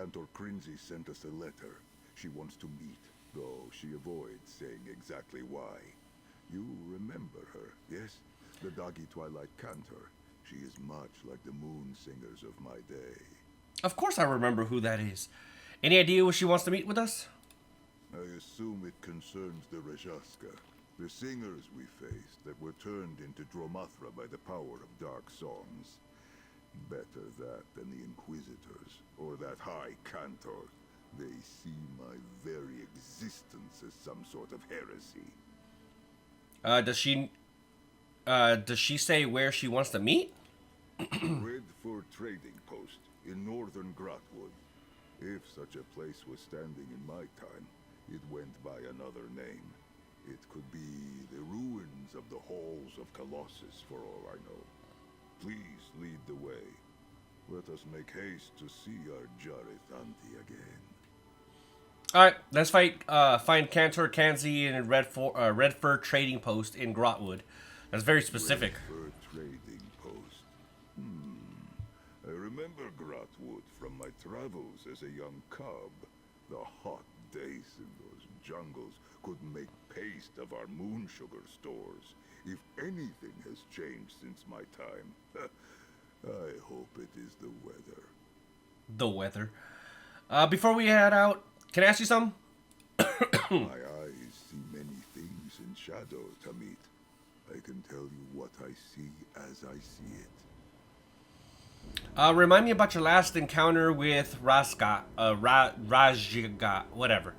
Cantor Crinzy sent us a letter. She wants to meet, though she avoids saying exactly why. You remember her, yes? The doggy Twilight Cantor. She is much like the moon singers of my day. Of course I remember who that is. Any idea what she wants to meet with us? I assume it concerns the Rajaska, the singers we faced that were turned into Dromathra by the power of dark songs. Better that than the Inquisitors, or that High Cantor. They see my very existence as some sort of heresy. Does she say where she wants to meet? Redford Trading Post in northern Grotwood. If such a place was standing in my time, it went by another name. It could be the ruins of the halls of Colossus, for all I know. Please lead the way. Let us make haste to see our Zerith again. Alright, let's find Cantor, Kanzi, and Redford Trading Post in Grotwood. That's very specific. Redford Trading Post. I remember Grotwood from my travels as a young cub. The hot days in those jungles could make paste of our moon sugar stores. If anything has changed since my time, I hope it is the weather. The weather. Before we head out, can I ask you something? My eyes see many things in shadow, Tamit. I can tell you what I see as I see it. Remind me about your last encounter with Rajga, whatever.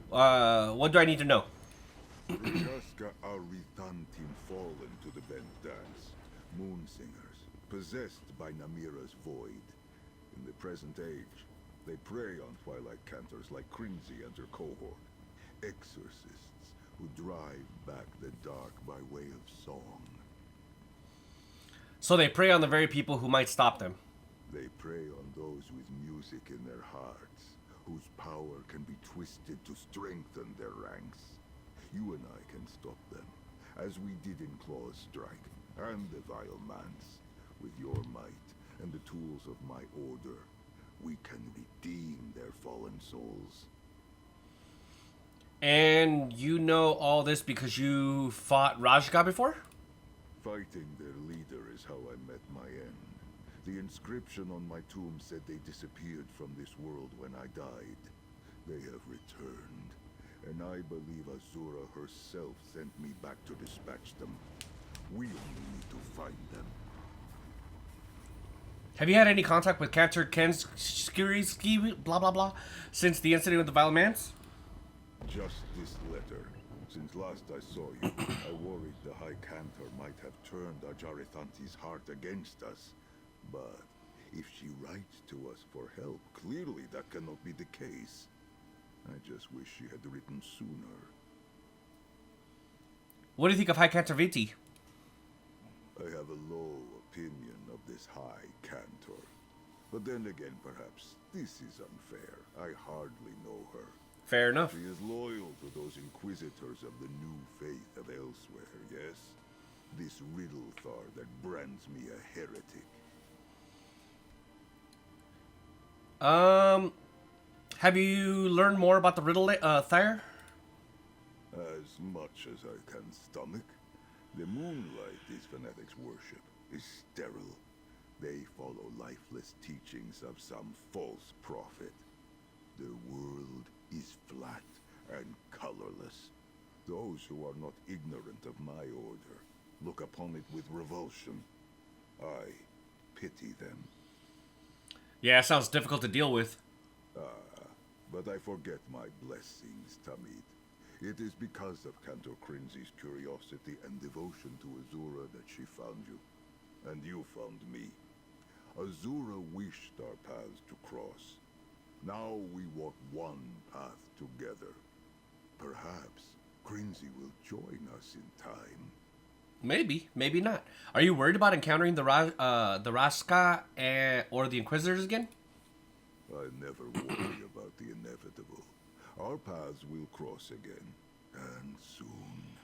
What do I need to know? Rajaska Aritantim fallen to the bent dance. Moon singers, possessed by Namira's void. In the present age, they prey on Twilight Cantors like Crinzy and her cohort. Exorcists who drive back the dark by way of song. So they prey on the very people who might stop them. They prey on those with music in their hearts, whose power can be twisted to strengthen their ranks. You and I can stop them, as we did in Claw's Strike, and the Vile Manse. With your might and the tools of my order, we can redeem their fallen souls. And you know all this because you fought Rajga before? Fighting their leader is how I met my end. The inscription on my tomb said they disappeared from this world when I died. They have returned, and I believe Azura herself sent me back to dispatch them. We only need to find them. Have you had any contact with Cantor Kenskirisky, blah blah blah, since the incident with the Vile Mans? Just this letter. Since last I saw you, I worried the High Cantor might have turned Ajarithanti's heart against us. But if she writes to us for help, clearly that cannot be the case. I just wish she had written sooner. What do you think of High Cantor Viti? I have a low opinion of this High Cantor. But then again, perhaps this is unfair. I hardly know her. Fair enough. She is loyal to those inquisitors of the new faith of elsewhere, yes? This riddle Thar that brands me a heretic. Have you learned more about the riddle, Thyre? As much as I can stomach. The moonlight these fanatics worship is sterile. They follow lifeless teachings of some false prophet. Their world is flat and colorless. Those who are not ignorant of my order look upon it with revulsion. I pity them. Yeah, it sounds difficult to deal with. But I forget my blessings, Tamid. It is because of Cantor Crinzy's curiosity and devotion to Azura that she found you. And you found me. Azura wished our paths to cross. Now we walk one path together. Perhaps Crinzy will join us in time. Maybe, maybe not. Are you worried about encountering the Raska or the Inquisitors again? I never worry about the inevitable. Our paths will cross again, and soon.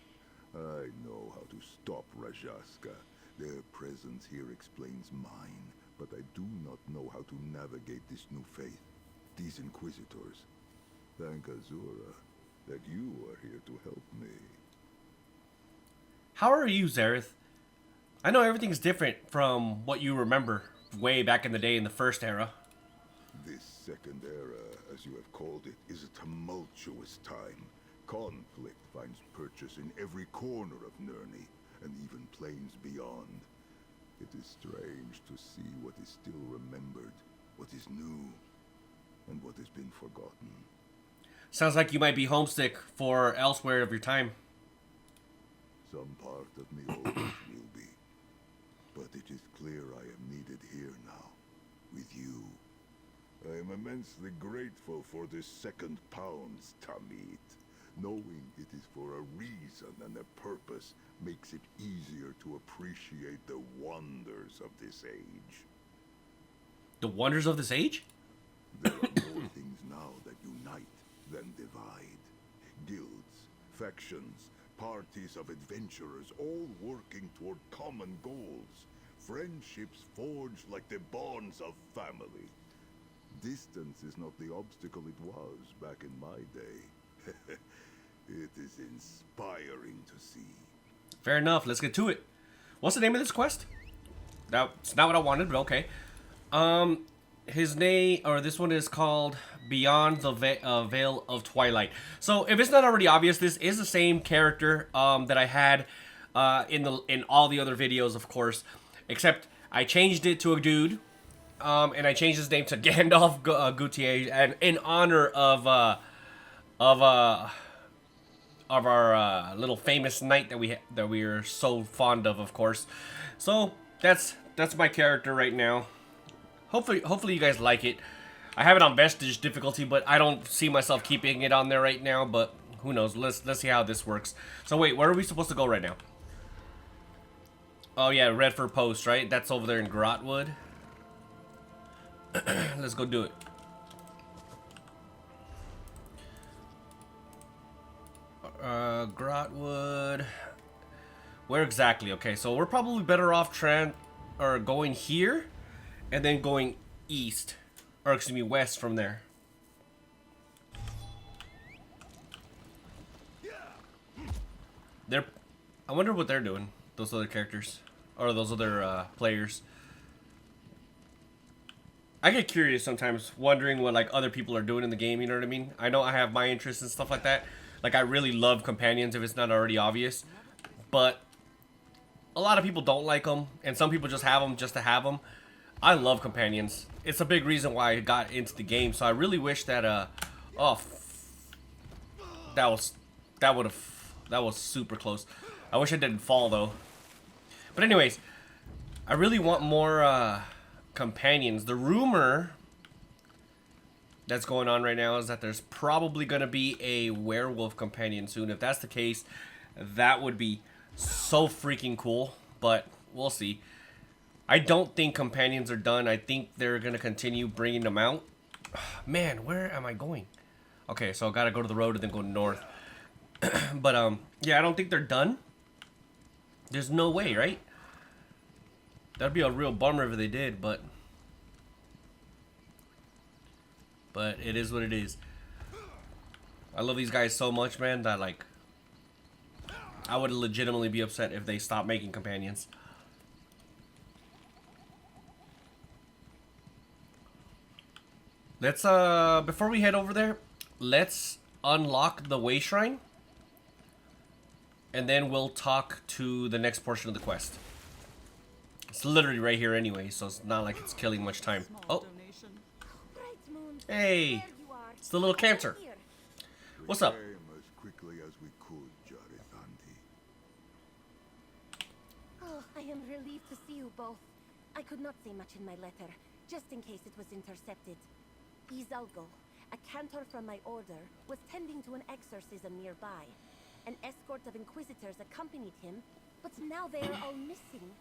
I know how to stop Rajaska. Their presence here explains mine, but I do not know how to navigate this new faith. these Inquisitors. Thank Azura that you are here to help me. How are you, Zerith? I know everything's different from what you remember way back in the day in the first era. This second era, as you have called it, is a tumultuous time. Conflict finds purchase in every corner of Nurni, and even planes beyond. It is strange to see what is still remembered, what is new, and what has been forgotten. Sounds like you might be homesick for elsewhere of your time. Some part of me always will be. But it is clear I am needed here now, with you. I am immensely grateful for this second pounds, Tamit. Knowing it is for a reason and a purpose makes it easier to appreciate the wonders of this age. The wonders of this age? There are more things now that unite than divide. Guilds, factions, parties of adventurers, all working toward common goals. Friendships forged like the bonds of family. Distance is not the obstacle it was back in my day. It is inspiring to see. Fair enough, let's get to it. What's the name of this quest? That's not what I wanted, but okay. His name, or this one is called Beyond the Veil of Twilight. So, if it's not already obvious, this is the same character that I had in all the other videos, of course. Except, I changed it to a dude. And I changed his name to Gandalf Gautier, and in honor of our little famous knight that we are so fond of course. So that's my character right now. Hopefully you guys like it. I have it on Vestige difficulty, but I don't see myself keeping it on there right now. But who knows? Let's see how this works. So wait, where are we supposed to go right now? Oh yeah, Redford Post, right? That's over there in Grotwood. Let's go do it. Grotwood. Where exactly? Okay, so we're probably better off going here, and then going east, or excuse me, west from there. I wonder what they're doing. Those other characters, or those other players. I get curious sometimes, wondering what like other people are doing in the game. You know what I mean? I know I have my interests and stuff like that. Like I really love companions, if it's not already obvious. But a lot of people don't like them, and some people just have them just to have them. I love companions. It's a big reason why I got into the game. So I really wish that that was super close. I wish I didn't fall though. But anyways, I really want more companions. The rumor that's going on right now is that there's probably going to be a werewolf companion soon. If that's the case, that would be so freaking cool, but we'll see. I don't think companions are done. I think they're going to continue bringing them out. Man, where am I going? Okay, so I got to go to the road and then go north. But yeah, I don't think they're done. There's no way, right? That'd be a real bummer if they did, but it is what it is. I love these guys so much, man, that like I would legitimately be upset if they stopped making companions. Let's before we head over there, let's unlock the way shrine, and then we'll talk to the next portion of the quest. It's literally right here anyway, so it's not like it's killing much time. Oh. Hey. It's the little cancer. What's up? As quickly as we could, Zerith Auntie. Oh, I am relieved to see you both. I could not say much in my letter, just in case it was intercepted. Izalgo, a cantor from my order, was tending to an exorcism nearby. An escort of Inquisitors accompanied him, but now they are all missing.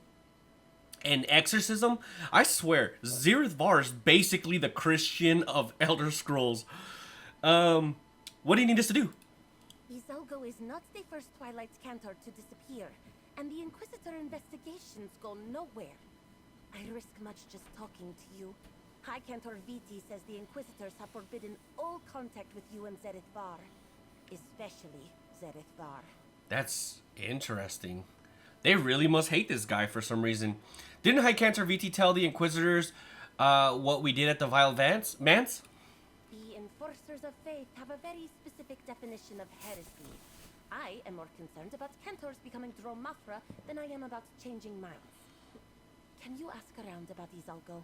An exorcism? I swear, Zerith Var is basically the Christian of Elder Scrolls. What do you need us to do? Izalgo is not the first Twilight cantor to disappear, and the Inquisitor investigations go nowhere. I risk much just talking to you. High Cantor Viti says the Inquisitors have forbidden all contact with you and Zerith Var. Especially Zerith Var. That's interesting. They really must hate this guy for some reason. Didn't High Cantor VT tell the Inquisitors what we did at the Vile Manse? The Enforcers of Faith have a very specific definition of heresy. I am more concerned about Cantors becoming Dromathra than I am about changing minds. Can you ask around about Izalgo?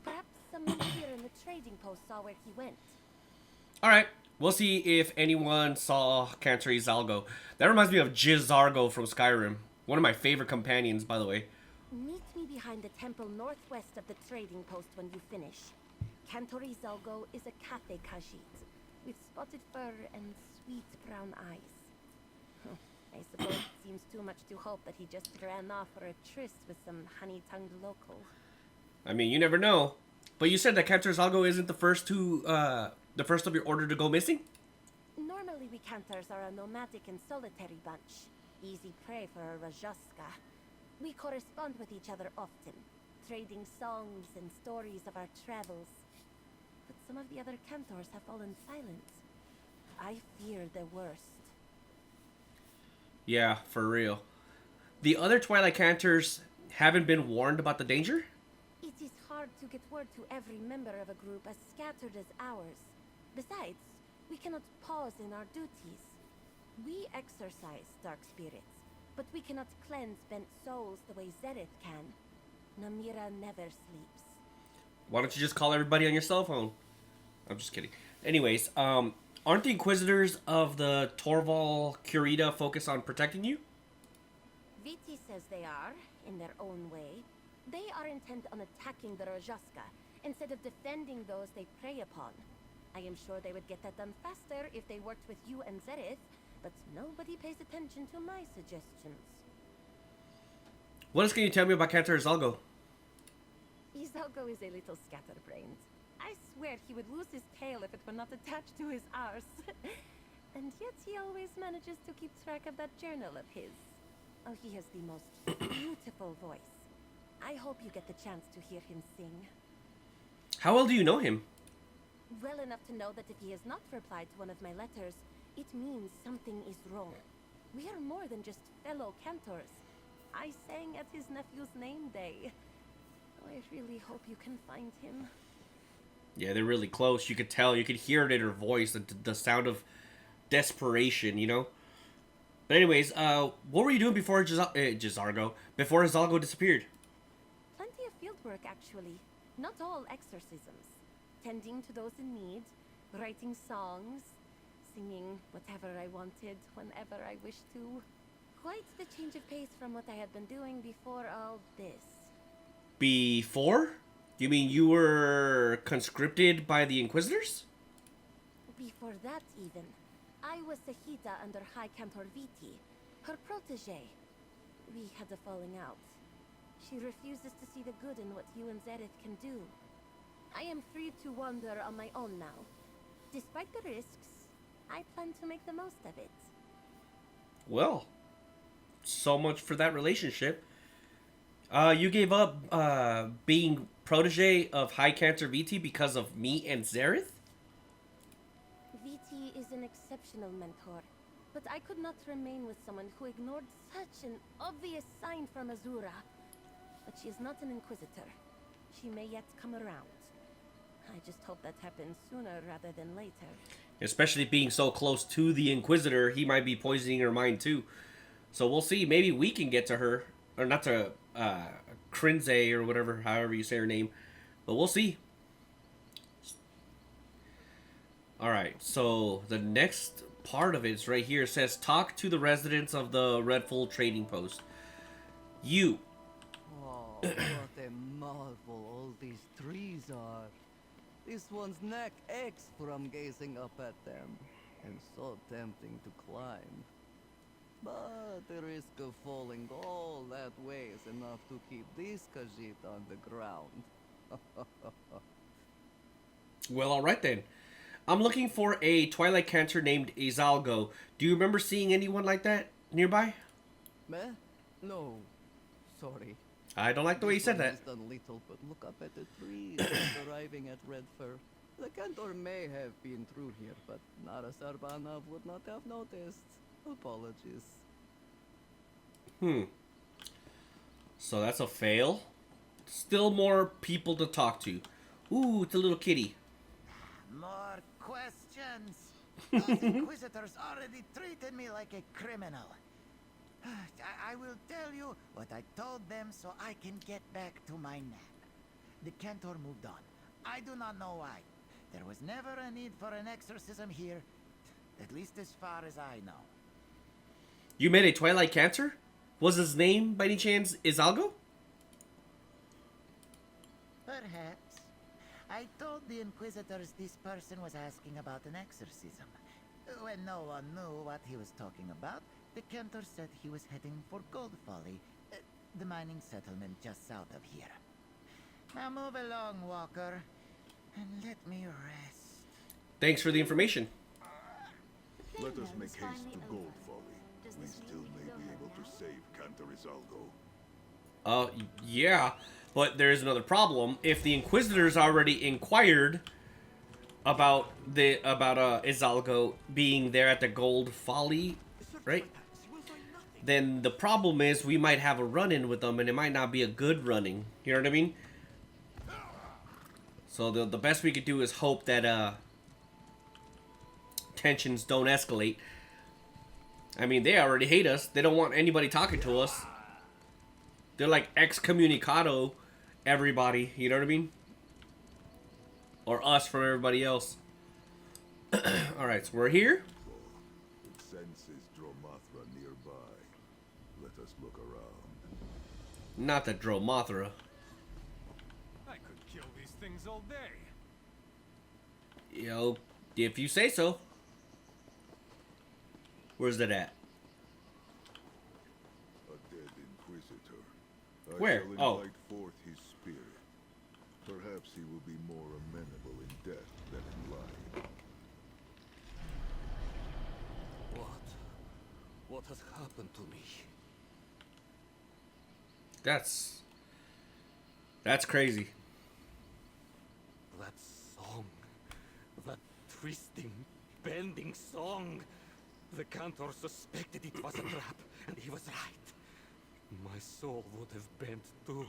Perhaps someone here in the trading post saw where he went. Alright, we'll see if anyone saw Cantor Izalgo. That reminds me of Jizargo from Skyrim. One of my favorite companions, by the way. Meet me behind the temple northwest of the trading post when you finish. Cantor Izalgo is a Cathay Khajiit, with spotted fur and sweet brown eyes. I suppose it seems too much to hope that he just ran off for a tryst with some honey-tongued local. I mean, you never know. But you said that Cantor Izalgo isn't the first of your order to go missing? Normally we Cantors are a nomadic and solitary bunch. Easy prey for a Rajasca. We correspond with each other often, trading songs and stories of our travels. But some of the other Cantors have fallen silent. I fear the worst. Yeah, for real. The other Twilight Cantors haven't been warned about the danger? It is hard to get word to every member of a group as scattered as ours. Besides, we cannot pause in our duties. We exorcise dark spirits, but we cannot cleanse bent souls the way Zerith can. Namira never sleeps. Why don't you just call everybody on your cell phone? I'm just kidding. Anyways, aren't the Inquisitors of the Torval Curita focused on protecting you? Viti says they are, in their own way. They are intent on attacking the Rajasca, instead of defending those they prey upon. I am sure they would get that done faster if they worked with you and Zerith, but nobody pays attention to my suggestions. What else can you tell me about Cantor Izalgo? Izalgo is a little scatterbrained. I swear he would lose his tail if it were not attached to his arse. And yet he always manages to keep track of that journal of his. Oh, he has the most beautiful voice. I hope you get the chance to hear him sing. How well do you know him? Well enough to know that if he has not replied to one of my letters, it means something is wrong. We are more than just fellow Cantors. I sang at his nephew's name day. Oh, I really hope you can find him. Yeah, they're really close. You could tell. You could hear it in her voice. The sound of desperation, you know? But anyways, what were you doing before Jizargo? Before Izalgo disappeared? Plenty of field work, actually. Not all exorcisms. Tending to those in need, writing songs, singing whatever I wanted, whenever I wished to. Quite the change of pace from what I had been doing before all this. Before? You mean you were conscripted by the Inquisitors? Before that, even. I was Sahita under High Cantor Viti, her protege. We had a falling out. She refuses to see the good in what you and Zerith can do. I am free to wander on my own now. Despite the risks, I plan to make the most of it. Well, so much for that relationship. You gave up being protege of High Cantor VT because of me and Zerith? VT is an exceptional mentor, but I could not remain with someone who ignored such an obvious sign from Azura. But she is not an Inquisitor. She may yet come around. I just hope that happens sooner rather than later. Especially being so close to the Inquisitor, he might be poisoning her mind too. So we'll see. Maybe we can get to her. Or not to Crinze or whatever, however you say her name. But we'll see. Alright, so the next part of it is right here. It says, talk to the residents of the Redfall Trading Post. You. Oh, what a marvel all these trees are. This one's neck aches from gazing up at them, and so tempting to climb. But the risk of falling all that way is enough to keep this Khajiit on the ground. Well, alright then. I'm looking for a Twilight Cantor named Izalgo. Do you remember seeing anyone like that nearby? Meh? No. Sorry. I don't like the way you said that. This one is done little, but look up at the trees arriving at Red Fur. The Cantor may have been through here, but Nara Sarbanov would not have noticed. Apologies. So that's a fail. Still more people to talk to. Ooh, it's a little kitty. More questions? Those inquisitors already treated me like a criminal. I will tell you what I told them so I can get back to my nap. The Cantor moved on. I do not know why. There was never a need for an exorcism here, at least as far as I know. You made a Twilight Cantor? Was his name, by any chance, Izalgo? Perhaps. I told the Inquisitors this person was asking about an exorcism. When no one knew what he was talking about, the Cantor said he was heading for Gold Folly, the mining settlement just south of here. Now move along, Walker, and let me rest. Thanks for the information. Let us make haste to Gold Folly. We still may be able to save Cantor Izalgo. Yeah, but there's another problem. If the Inquisitors already inquired about Izalgo being there at the Gold Folly, right? Then the problem is we might have a run-in with them, and it might not be a good running. You know what I mean? So the best we could do is hope that tensions don't escalate. I mean, they already hate us. They don't want anybody talking to us. They're like excommunicado everybody. You know what I mean? Or us from everybody else. Alright, so we're here. It senses Dromothra nearby. Let us look around. Not the Dromothra. I could kill these things all day. You know, if you say so. Where's that at? A dead Inquisitor. I Where? shall Oh. invite forth his spirit. Perhaps he will be more amenable in death than in life. What has happened to me? That's crazy. That song. That twisting, bending song. The Cantor suspected it was a trap, and he was right. My soul would have bent too,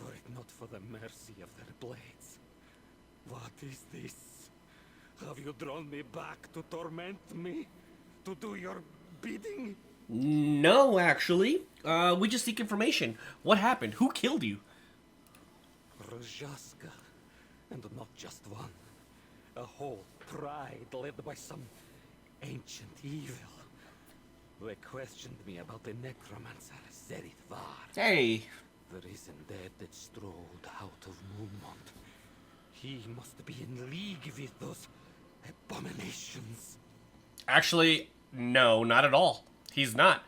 were it not for the mercy of their blades. What is this? Have you drawn me back to torment me? To do your bidding? No, actually. We just seek information. What happened? Who killed you? Rajaska. And not just one. A whole pride led by some ancient evil. They questioned me about the necromancer, Zerith Var. Hey. The risen dead that strolled out of Moonmont. He must be in league with those abominations. Actually, no, not at all. He's not.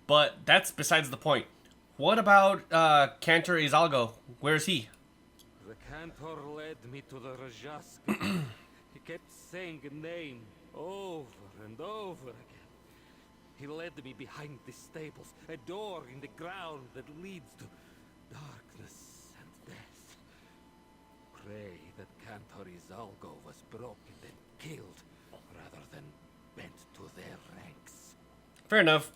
But that's besides the point. What about Cantor Izalgo? Where is he? The Cantor led me to the Rajaska. He kept saying a name over and over again. He led me behind the stables, a door in the ground that leads to darkness and death. Pray that Cantor Izalgo was broken and killed, rather than bent to their ranks. Fair enough.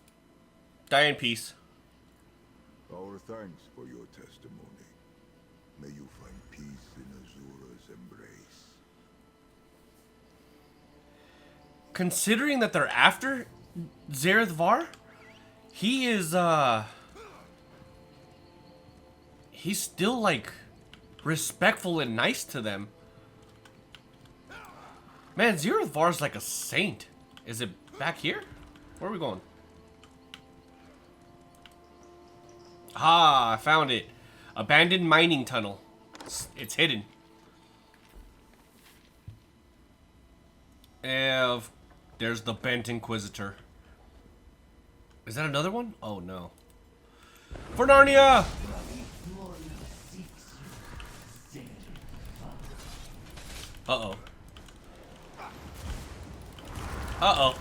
Die in peace. Our thanks for your testimony. May you find peace in Azura's embrace. Considering that they're after Zerith Var, he is, he's still, like, respectful and nice to them. Man, Zerith Var's like a saint. Is it back here? Where are we going? Ah, I found it. Abandoned mining tunnel. It's hidden. There's the Bent Inquisitor. Is that another one? Oh no. For Narnia! Uh-oh. Uh-oh.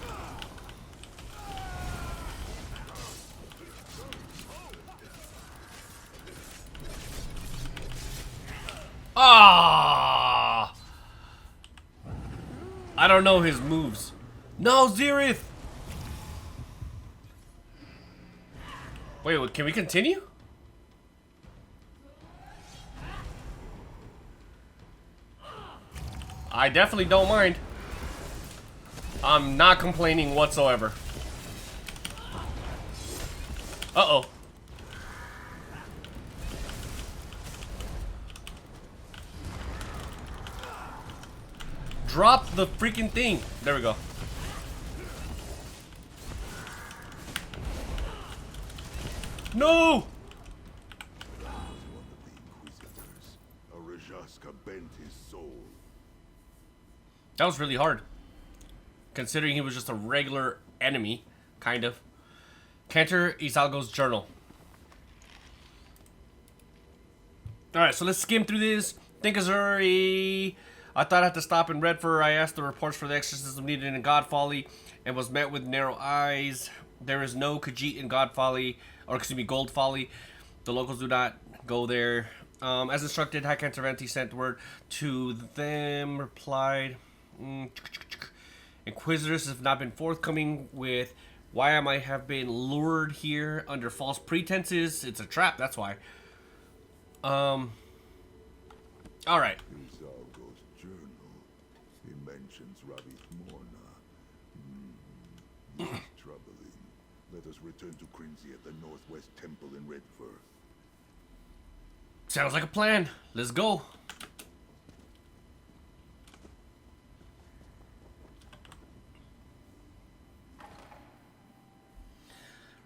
don't know his moves. No, Zerith! Wait, can we continue? I definitely don't mind. I'm not complaining whatsoever. Uh-oh. Drop the freaking thing. There we go. No! That was one of the Inquisitors. A Rajaska bent his soul. That was really hard. Considering he was just a regular enemy, kind of. Cantor Izalgo's journal. Alright, so let's skim through this. Think Azuri. I thought I had to stop in Redford. I asked the reports for the exorcism needed in God Folly and was met with narrow eyes. There is no Khajiit in God Folly, or excuse me, Gold Folly. The locals do not go there. As instructed, High Cantorventi sent word to them, replied, Inquisitors have not been forthcoming with why I might have been lured here under false pretenses. It's a trap, that's why. Alright. Izalgo's journal. He mentions Ravith Morna. Troubling. Let us return to Crinzy at the Northwest Temple in Redford. Sounds like a plan. Let's go.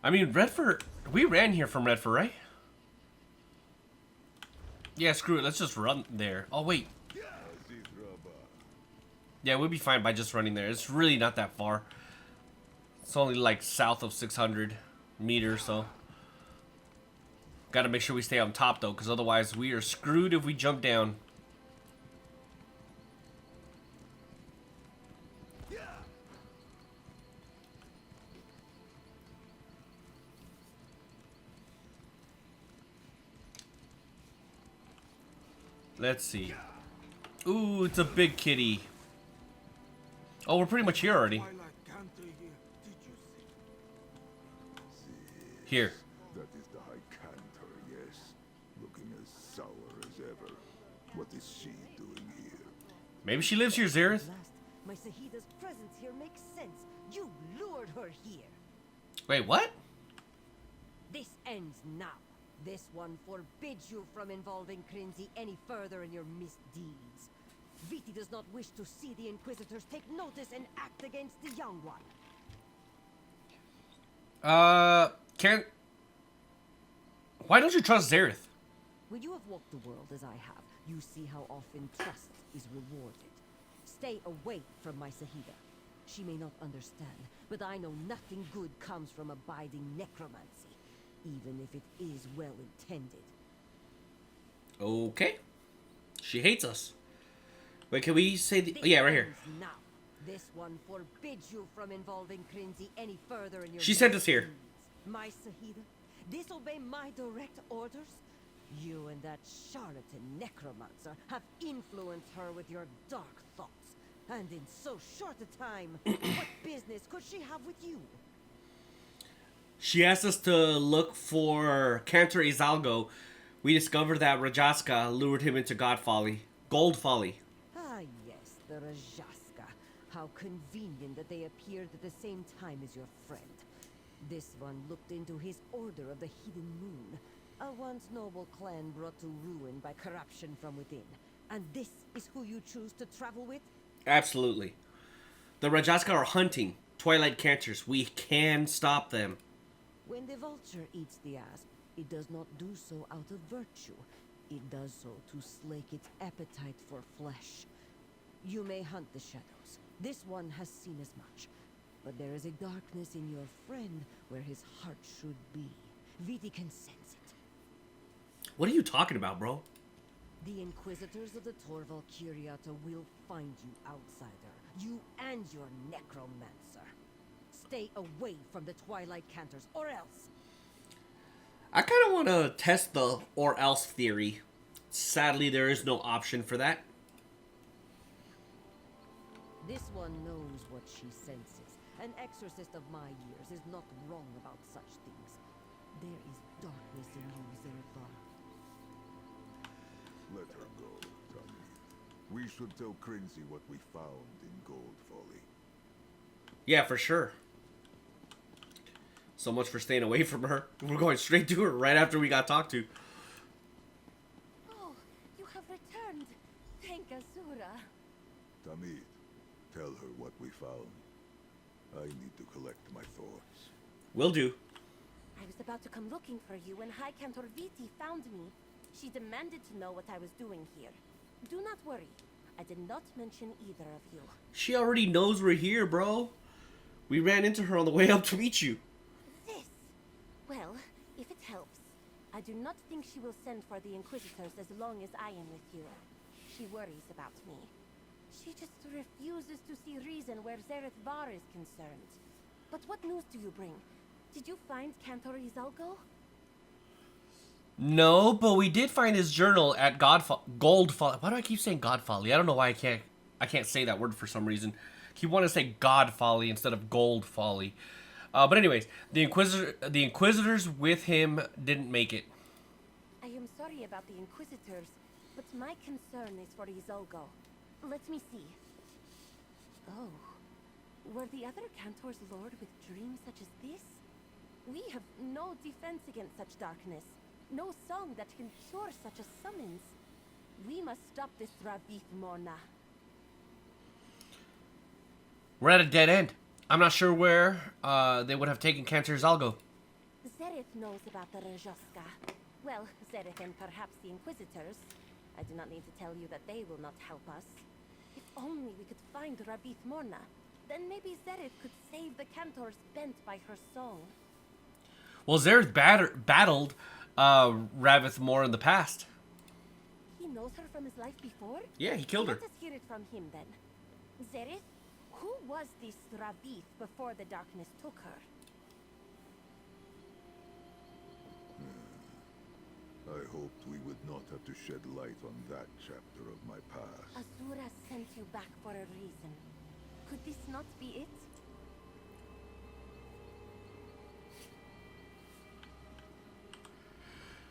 I mean, Redford, we ran here from Redford, right? Yeah, screw it. Let's just run there. Oh, wait. Yeah, we'll be fine by just running there. It's really not that far. It's only like south of 600 meters, so. Gotta make sure we stay on top, though, because otherwise we are screwed if we jump down. Let's see. Ooh, it's a big kitty. Oh, we're pretty much here already. Here. That is the High Cantor, yes. Looking as sour as ever. What is she doing here? Maybe she lives here, Zerith. Last, my Sahida's presence here makes sense. You lured her here. Wait, what? This ends now. This one forbids you from involving Crinzy any further in your misdeeds. Viti does not wish to see the Inquisitors take notice and act against the young one. Can't... Why don't you trust Zerith? When you have walked the world as I have, you see how often trust is rewarded. Stay away from my Sahida. She may not understand, but I know nothing good comes from abiding necromancy, even if it is well intended. Okay. She hates us. Wait, can we say the... Oh, yeah, right here. Now, this one forbids you from involving Crinzy any further in your... She sent us here. misdeeds. My Sahida, disobey my direct orders? You and that charlatan necromancer have influenced her with your dark thoughts. And in so short a time, what business could she have with you? She asked us to look for Cantor Izalgo. We discovered that Rajaska lured him into God Folly. Gold Folly. Ah, yes, the Rajaska. How convenient that they appeared at the same time as your friend. This one looked into his Order of the Hidden Moon, a once noble clan brought to ruin by corruption from within. And this is who you choose to travel with? Absolutely. The Rajaska are hunting Twilight Cantors. We can stop them. When the vulture eats the asp, it does not do so out of virtue. It does so to slake its appetite for flesh. You may hunt the shadows. This one has seen as much. But there is a darkness in your friend where his heart should be. Viti can sense it. What are you talking about, bro? The Inquisitors of the Torval Curiata will find you, outsider. You and your necromancer. Stay away from the Twilight Cantors, or else. I kind of want to test the or else theory. Sadly, there is no option for that. This one knows what she senses. An exorcist of my years is not wrong about such things. There is darkness in you, Zerith Var. Let her go, Tommy. We should tell Crinzy what we found in Gold Folly. Yeah, for sure. So much for staying away from her. We're going straight to her right after we got talked to. Oh, you have returned. Thank Azura. Tamid, tell her what we found. I need to collect my thoughts. Will do. I was about to come looking for you when High Cantor Viti found me. She demanded to know what I was doing here. Do not worry. I did not mention either of you. She already knows we're here, bro. We ran into her on the way up to meet you. This? Well, if it helps, I do not think she will send for the Inquisitors as long as I am with you. She worries about me. She just refuses to see reason where Zerith Var is concerned. But what news do you bring? Did you find Cantor Izalgo? No, but we did find his journal at Gold Folly. Why do I keep saying God Folly? I don't know why I can't say that word for some reason. He wanted to say God Folly instead of Gold Folly. But anyways, the Inquisitors with him didn't make it. I am sorry about the Inquisitors, but my concern is for Izalgo. Let me see. Oh. Were the other Cantors lured with dreams such as this? We have no defense against such darkness. No song that can cure such a summons. We must stop this Zerith Morna. We're at a dead end. I'm not sure where they would have taken Cantor Izalgo. Zerith knows about the Rajoska. Well, Zerith and perhaps the Inquisitors. I do not need to tell you that they will not help us. If only we could find Zerith Morna, then maybe Zerith could save the Cantors bent by her song. Well, Zerith battled Ravith more in the past. He knows her from his life before? Yeah, he killed her. Let us hear it from him then. Zerith, who was this Ravith before the darkness took her? I hoped we would not have to shed light on that chapter of my past. Azura sent you back for a reason. Could this not be it?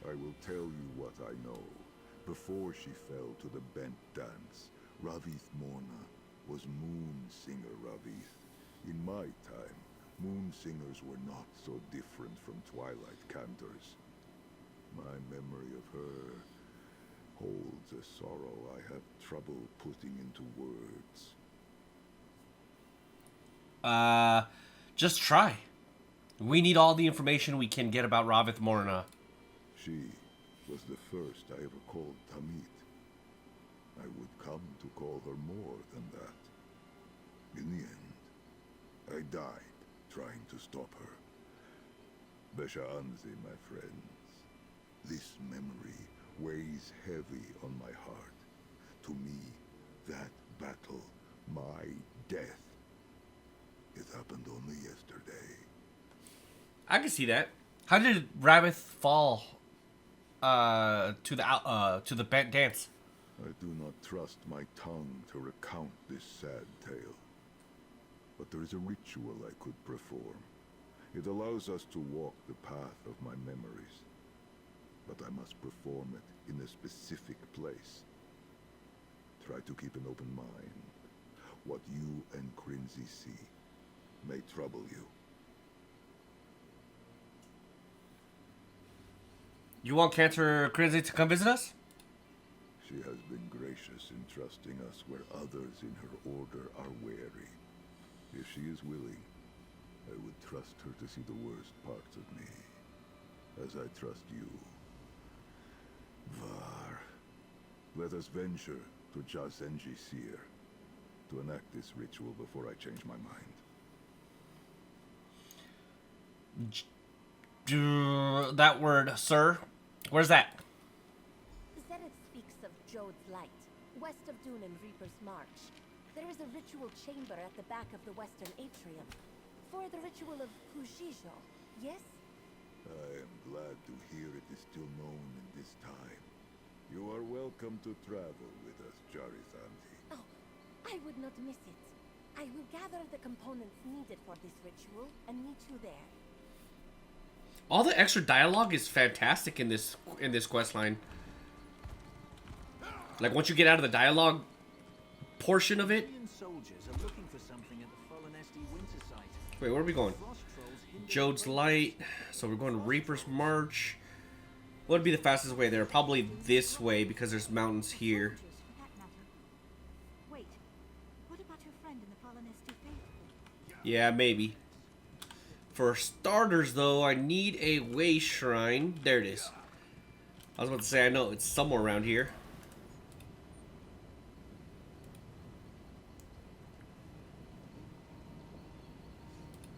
I will tell you what I know. Before she fell to the bent dance, Ravith Morna was Moon Singer Ravith. In my time, Moon Singers were not so different from Twilight Cantors. My memory of her holds a sorrow I have trouble putting into words. Just try. We need all the information we can get about Ravith Morna. She was the first I ever called Tamid. I would come to call her more than that. In the end, I died trying to stop her. Besha Anzi, my friends. This memory weighs heavy on my heart. To me, that battle, my death, it happened only yesterday. I can see that. How did Ravith fall to the bent dance? I do not trust my tongue to recount this sad tale. But there is a ritual I could perform. It allows us to walk the path of my memories. But I must perform it in a specific place. Try to keep an open mind. What you and Crinzy see may trouble you. You want Cantor Crinzy to come visit us? She has been gracious in trusting us where others in her order are wary. If she is willing, I would trust her to see the worst parts of me, as I trust you. Var, let us venture to Jazenji Seer to enact this ritual before I change my mind. That word, sir. Where's that? Zerith speaks of Jode's Light, west of Dune and Reaper's March. There is a ritual chamber at the back of the western atrium. For the ritual of Kujijo, yes? I am glad to hear it is still known in this time. You are welcome to travel with us, Jarith Anti. Oh, I would not miss it. I will gather the components needed for this ritual and meet you there. All the extra dialogue is fantastic in this quest line. Like once you get out of the dialogue portion of it. Alien soldiers are looking for something at the fallen SD winter site. Wait, where are we going? Frost trolls hinder Jode's Light. So we're going to Reaper's March. What would be the fastest way there? Probably this way because there's mountains here. Soldiers, for that matter. Wait, what about your friend in the fallen SD faithful? Yeah, maybe. For starters, though, I need a way shrine. There it is. I was about to say, I know it's somewhere around here.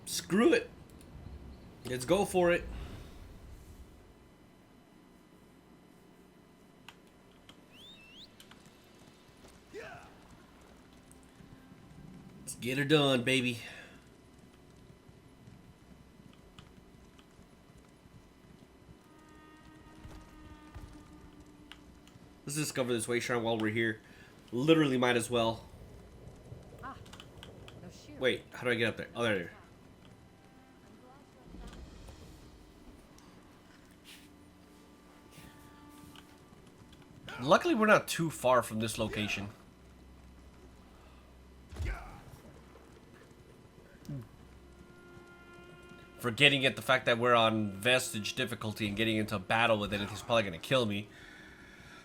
Screw it. Let's go for it. Let's get her done, baby. Let's discover this way shrine while we're here. Literally might as well. Ah, no shoe. Wait, how do I get up there? Oh, there. Luckily, we're not too far from this location. Forgetting at the fact that we're on Vestige difficulty and getting into a battle with it, he's probably going to kill me.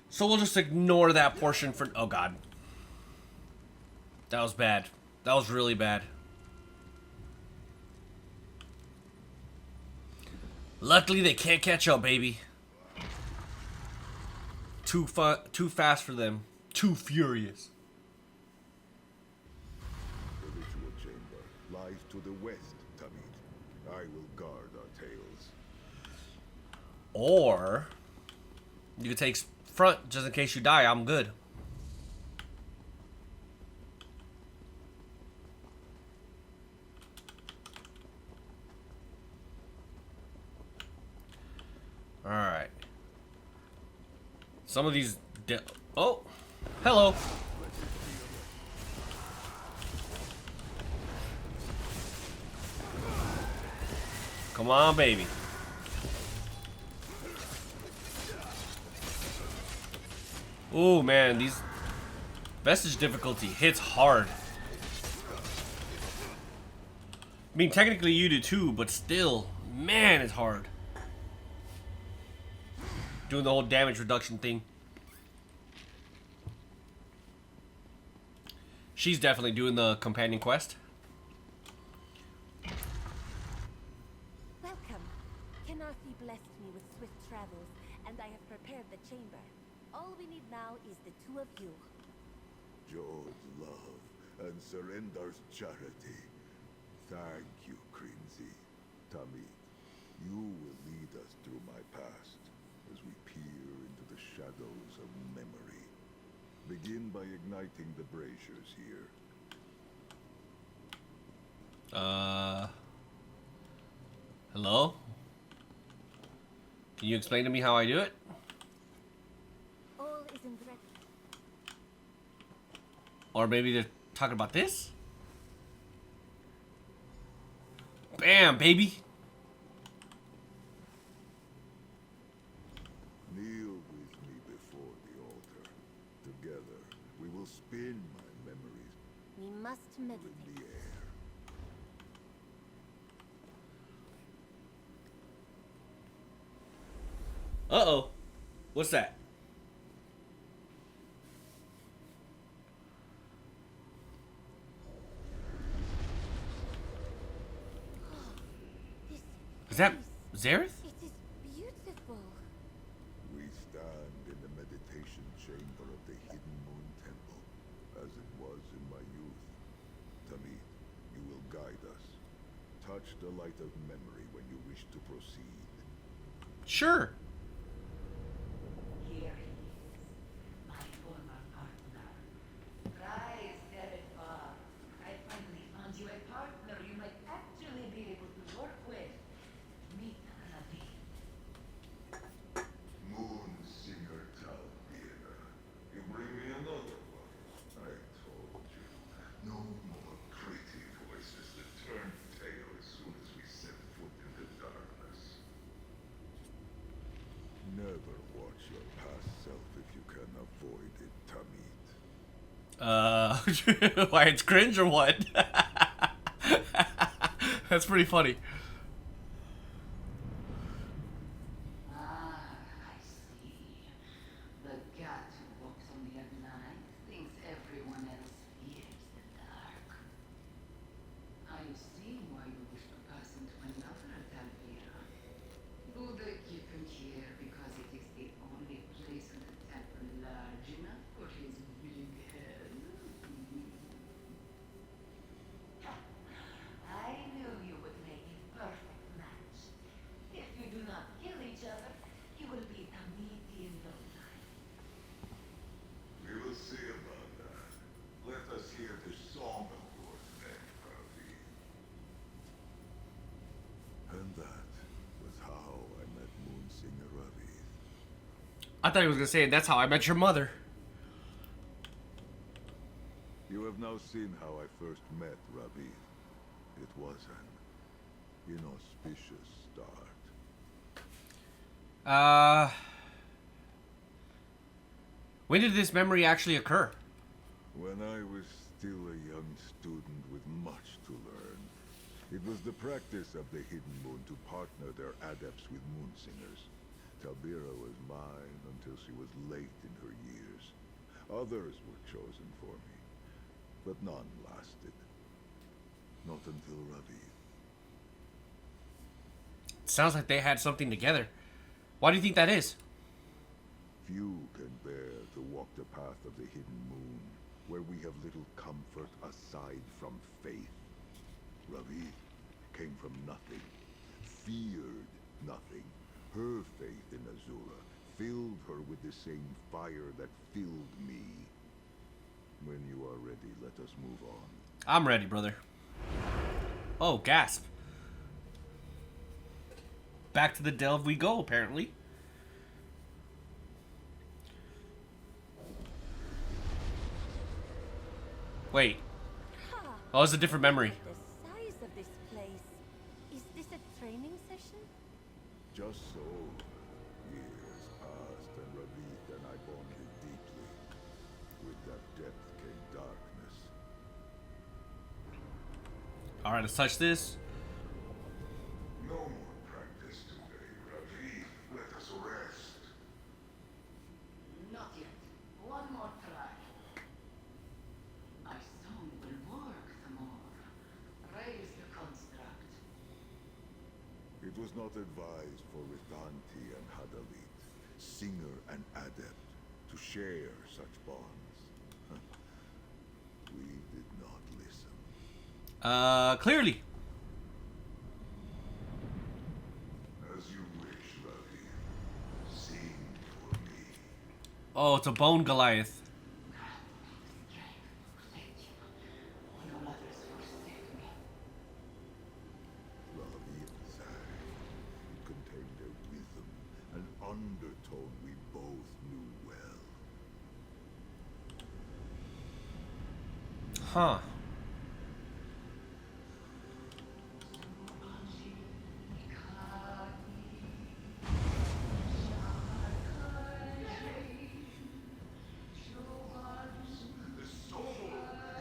So we'll just ignore that portion for... Oh, God. That was bad. That was really bad. Luckily, they can't catch up, baby. Too fast for them. Too furious. The ritual chamber lies to the west, Tamid. I will guard our tails. Or... you could take front just in case you die. I'm good. Alright. Some of these... oh! Hello! Come on, baby. Ooh, man, these... Vestige difficulty hits hard. I mean, technically you do too, but still, man, it's hard. Doing the whole damage reduction thing. She's definitely doing the companion quest. Welcome. Kanathi blessed me with swift travels, and I have prepared the chamber. All we need now is the two of you. Jode's love and surrender's charity. Thank you, Crinzy. Tamid, you will lead us through my past as we peer into the shadows of memory. Begin by igniting the braziers here. Hello? Can you explain to me how I do it? All isn't ready. Or maybe they're talking about this? Bam, baby! Kneel with me before the altar. Together, we will spin my memories We must meditate. in the air. Uh-oh. What's that? This Is that place, Zerith? it is beautiful. We stand in the meditation chamber of the Hidden Moon Temple, as it was in my youth. Tamid, you will guide us. Touch the light of memory when you wish to proceed. Sure. Here he is, my former partner. Rise, Zerith Var. I finally found you a partner you might actually be able to work with. Meet Ravi. Moon Singer Talbira. You bring me another one. I told you. No more Why it's cringe or what? That's pretty funny. Ah, I see. The cat who walks only at night thinks everyone else fears the dark. I see why you wish to pass into another Talvira. Do they keep him here because it is the only place in the temple large enough for his big head? I knew you would make a perfect match. If you do not kill each other, you will be amity in no time. We will see about that. Let us hear the song of yours then, Ravi. And that was how I met Moonsinger Ravi. I thought he was gonna say that's how I met your mother. You have now seen how I first met Ravi. It was an inauspicious start. When did this memory actually occur? When I was still a young student with much to learn, it was the practice of the Hidden Moon to partner their adepts with Moonsingers. Talbira was mine until she was late in her years. Others were chosen for me, but none lasted. Not until Ravi. Sounds like they had something together. Why do you think that is? Few can bear to walk the path of the Hidden Moon, where we have little comfort aside from faith. Ravi came from nothing, feared nothing. Her faith in Azura filled her with the same fire that filled me. When you are ready, let us move on. I'm ready, brother. Oh, gasp. Back to the delve we go, apparently. Wait. Oh, it's a different memory. The size of this place. Is this a training session? Just so. Years passed and Ravith and I bonded deeply. With that depth came darkness. Alright, let's touch this. No more practice today, Ravith. Let us rest. Not yet. One more try. My song will work some more. Raise the construct. It was not advised for Rithanti and Hadalit, singer and adept, to share such bonds. We did not listen. Clearly. As you wish, Ravith. Sing for me. Oh, it's a bone Goliath. When all others forsake me. Ravith sang. It contained a rhythm, an undertone we both knew well. Huh. The soul!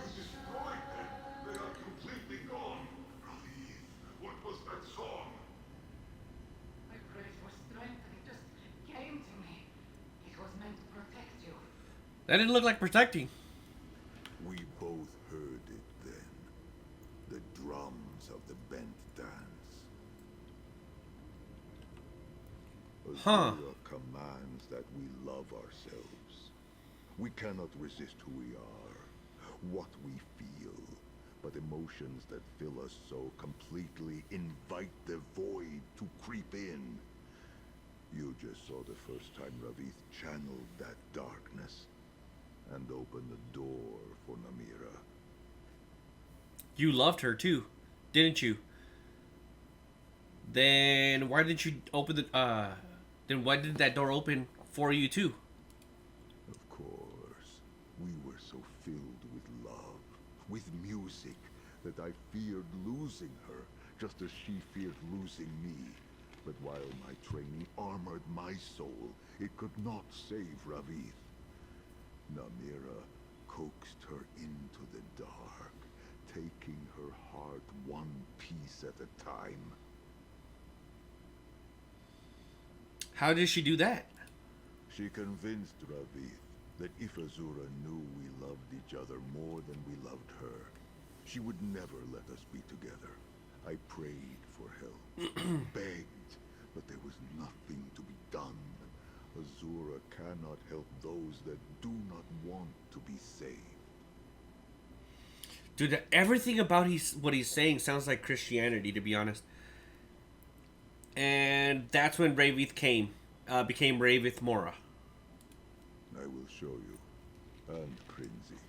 You destroyed them! They are completely gone! Ravith, what was that song? I prayed for strength and it just came to me. It was meant to protect you. That didn't look like protecting. We both heard it then. The drums of the bent dance. Huh. Azura commands that we love ourselves. We cannot resist who we are, what we feel, but emotions that fill us so completely invite the void to creep in. You just saw the first time Ravith channeled that darkness and opened the door for Namira. You loved her too, didn't you? Then why didn't you open the then why did that door open for you too? Of course, we were so filled with love, with music, that I feared losing her, just as she feared losing me. But while my training armored my soul, it could not save Ravith. Namira coaxed her into the dark, taking her heart one piece at a time. How did she do that? She convinced Ravith that if Azura knew we loved each other more than we loved her, she would never let us be together. I prayed for help, begged, but there was nothing to be done. Azura cannot help those that do not want to be saved. Dude, everything about what he's saying sounds like Christianity, to be honest. And that's when Ravith became Ravith Mora. I will show you. And Crinzy.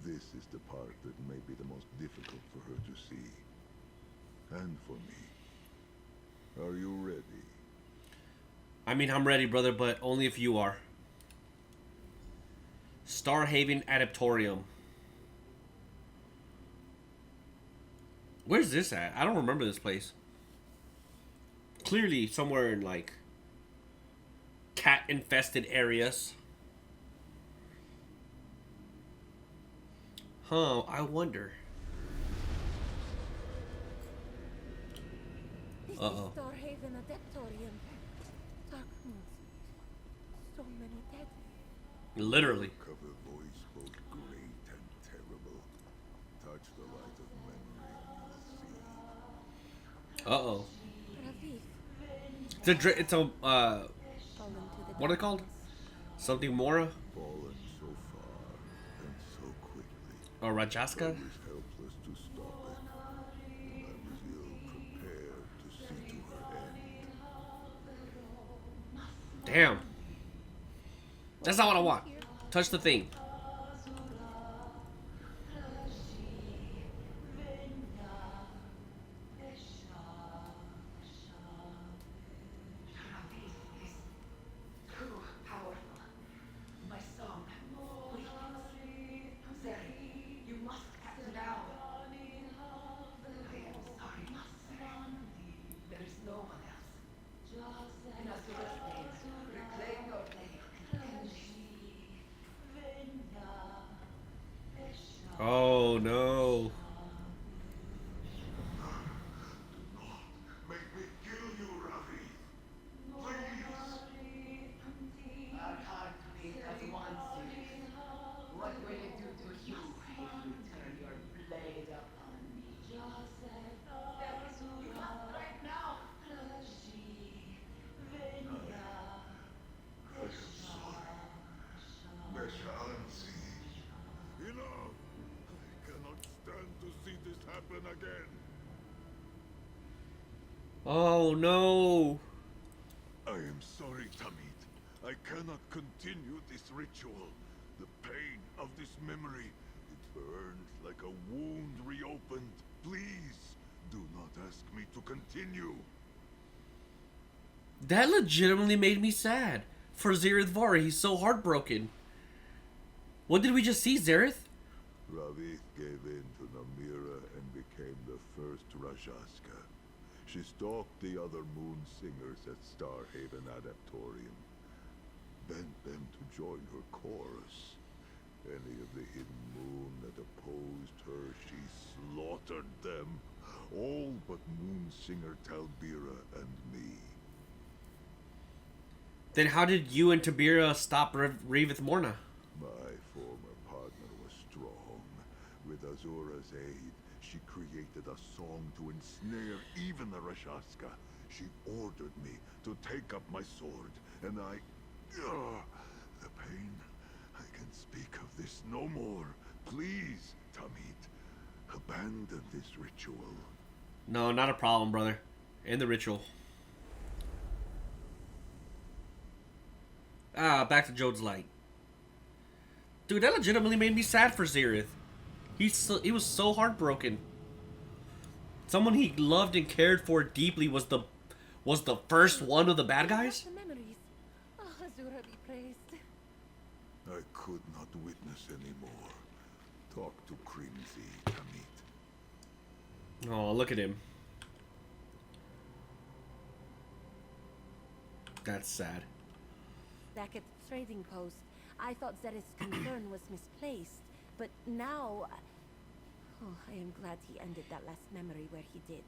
This is the part that may be the most difficult for her to see. And for me. Are you ready? I mean, I'm ready, brother, but only if you are. Starhaven Adaptorium. Where's this at? I don't remember this place. Clearly somewhere in, like, cat-infested areas. Huh, I wonder. Uh-oh. Starhaven Adaptorium. Dark moons. So many dead. Literally. Cover voice both great and terrible. Touch the light of memory and you'll see. Uh-oh. Ravith. It's a, what are they called? Something Mora? Fallen so far and so quickly. Or Rajaska? I was helpless to stop it. And I was ill prepared to see to her end. Damn. That's not what I want. Touch the thing. Oh no. Make me kill you, Ravi. Please. Our heart beat as one, Zerith. What will it do to you if you turn your blade upon me? Zerith, you must strike now. I am sorry. Meshansi. Enough. I cannot stand to see this happen again. Oh no. I am sorry, Tamid. I cannot continue this ritual. The pain of this memory, it burns like a wound reopened. Please, do not ask me to continue. That legitimately made me sad. For Zerith Var, he's so heartbroken. What did we just see, Zerith? Ravith gave in to Namira and became the first Rajaska. She stalked the other moon singers at Starhaven Adaptorium, bent them to join her chorus. Any of the hidden moon that opposed her, she slaughtered them. All but moon singer Talbira and me. Then how did you and Tabira stop Ravith Morna? My former partner was strong. With Azura's aid, she created a song to ensnare even the Rashaska. She ordered me to take up my sword, and I... the pain. I can speak of this no more. Please, Tamid, abandon this ritual. No, not a problem, brother. End the ritual. Back to Jode's Light. Dude, that legitimately made me sad for Zerith. He was so heartbroken. Someone he loved and cared for deeply was the first one of the bad guys? The memories. Oh, Azura be praised. I could not witness anymore. Talk to Crimsy, Tamid. Oh, look at him. That's sad. Back at the trading post, I thought Zerith's concern was misplaced, but now... Oh, I am glad he ended that last memory where he did.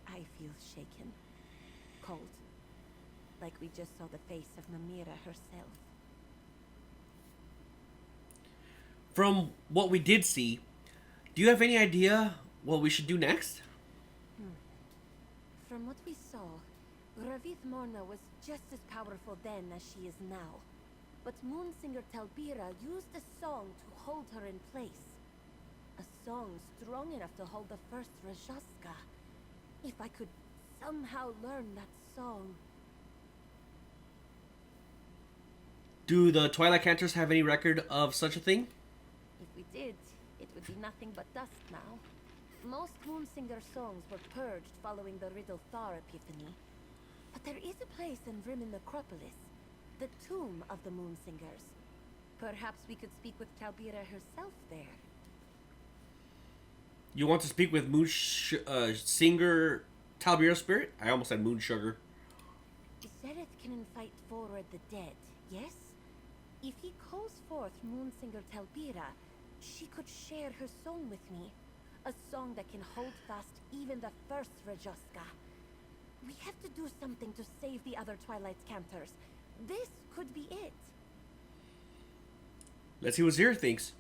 I feel shaken. Cold. Like we just saw the face of Namira herself. From what we did see, do you have any idea what we should do next? From what we saw, Ravith Morna was just as powerful then as she is now. But Moonsinger Talbira used a song to hold her in place. A song strong enough to hold the first Rajaska. If I could somehow learn that song. Do the Twilight Cantors have any record of such a thing? If we did, it would be nothing but dust now. Most Moonsinger songs were purged following the Zerith Var epiphany. But there is a place in Rimmon Necropolis, the tomb of the Moonsingers. Perhaps we could speak with Talbira herself there. You want to speak with Singer Talbira Spirit? I almost said Moon Sugar. Zerith can invite forward the dead, yes? If he calls forth Moonsinger Talbira, she could share her song with me. A song that can hold fast even the first Rajaska. We have to do something to save the other Twilight Cantors. This could be it. Let's see what Zerith thinks.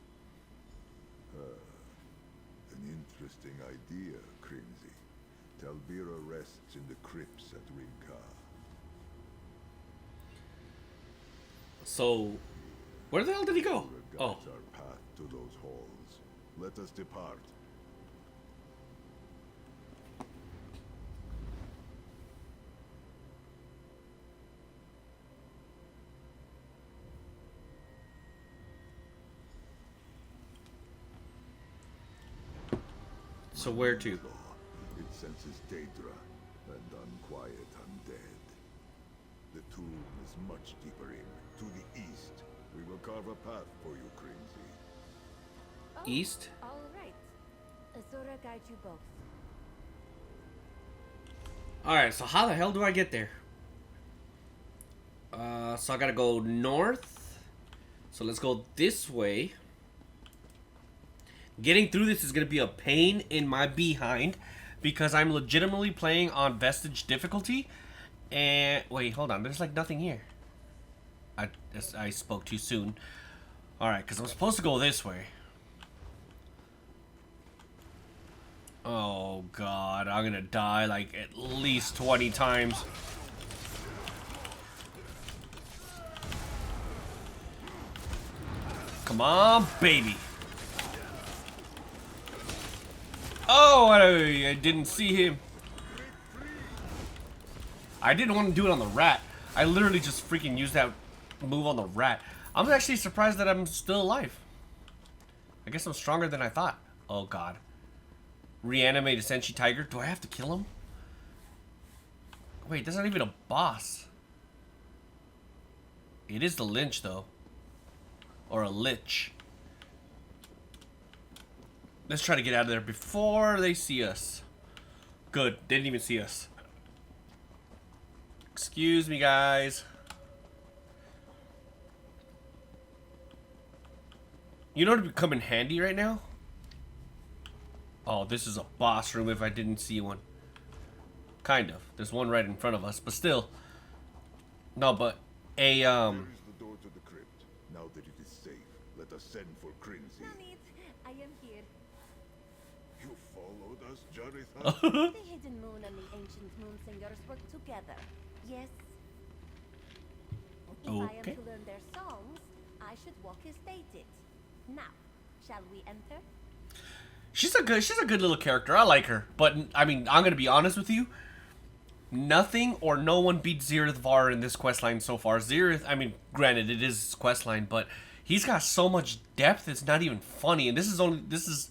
An interesting idea, Crimsy. Talbira rests in the crypts at Rimka. So, where the hell did he go? Oh. Guides our path to those halls. Let us depart. So where to? It senses Daedra and unquiet undead. The tomb is much deeper in, to the east. We will carve a path for you, Crimsy. Oh, East? All right. Azura guide you both. Alright, so how the hell do I get there? So I gotta go north. So let's go this way. Getting through this is gonna be a pain in my behind because I'm legitimately playing on Vestige difficulty. And wait, hold on. There's like nothing here. I spoke too soon. Alright, because I'm supposed to go this way. Oh god, I'm gonna die like at least 20 times. Come on, baby. Oh, I didn't see him. I didn't want to do it on the rat. I literally just freaking used that move on the rat. I'm actually surprised that I'm still alive. I guess I'm stronger than I thought. Oh god. Reanimate a Senshi Tiger? Do I have to kill him? Wait, that's not even a boss. It is the Lynch, though. Or a Lich. Let's try to get out of there before they see us. Good, didn't even see us. Excuse me, guys. You know what would come in handy right now? Oh, this is a boss room if I didn't see one. Kind of. There's one right in front of us, but still. No, but There is the door to the crypt. Now that it is safe, let us send for Crimsy. No need. I am here. You followed us, Zerith? The Hidden Moon and the Ancient Moonsingers work together. Yes. If I am Okay. to learn their songs, I should walk as they did. Now, shall we enter? she's a good little character. I like her. But I mean, I'm gonna be honest with you. Nothing or no one beats Zerith Var in this questline so far. Zerith, I mean, granted it is his questline, but he's got so much depth it's not even funny. And this is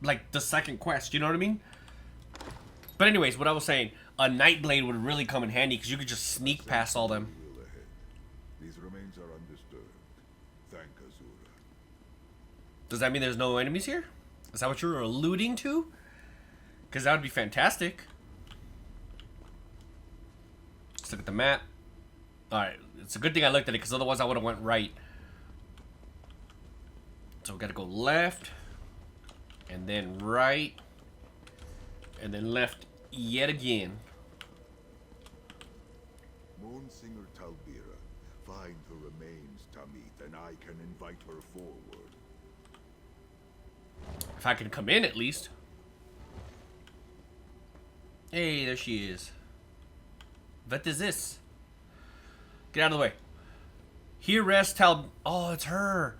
like the second quest, you know what I mean? But anyways, what I was saying, a Nightblade would really come in handy because you could just sneak past all them. Wheel ahead. These remains are undisturbed. Thank Azura. Does that mean there's no enemies here? Is that what you were alluding to? Because that would be fantastic. Let's look at the map. Alright, it's a good thing I looked at it, because otherwise I would have went right. So we gotta go left, and then right, and then left yet again. Moonsinger Talbira, find her remains, Tamith, and I can invite her forward. If I can come in at least. Hey, there she is. What is this? Get out of the way. Here rests Oh, it's her.